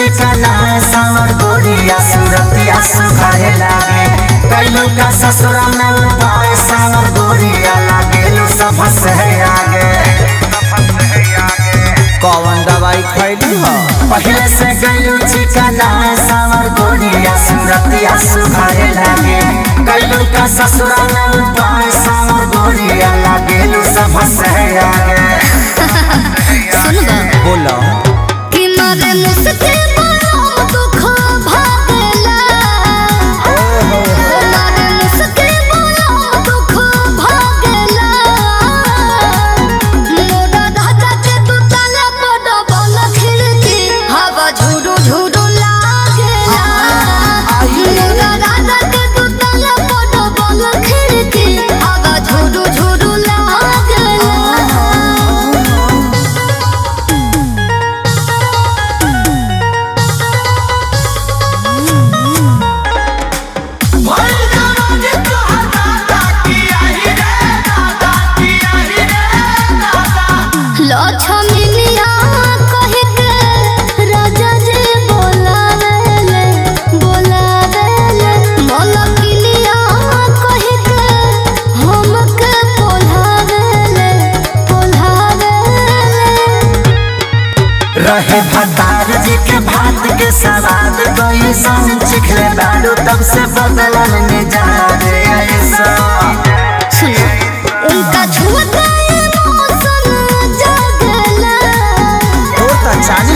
चिकना सावर गोरिया सूरतिया सुखाए लागे कैलू का ससुरा में उपाय सावर गोरिया लागे लो सब हंसे आगे। कौन दवाई खैली हो पहले से गैलू चिकना सावर गोरिया सूरतिया सुखाए लागे कैलू का ससुरा में उपाय सावर गोरिया लागे लो सब हंसे आगे। बोलो कि मारे मुझसे बड़ा दुख भागला मारे मुझसे बड़ा दुख भागला मोरा राजा के तू ताला बड़ा बल खिड़की हवा झुरु झुरु लागेला मोरा राजा के तू ताला बड़ा बल खिड़की हवा झुरु झुरु लागेला। लक्ष्मीनिया कहि के राजा जी बोलावेले मलकिनिया कहि के हमके बोलावेले रहे भतार जी के भात के सवाद कोई संग चिखले बालू तब से बदलन में जा रे ऐसा। सुनो उनका छुअता मौसम जागला तो चाली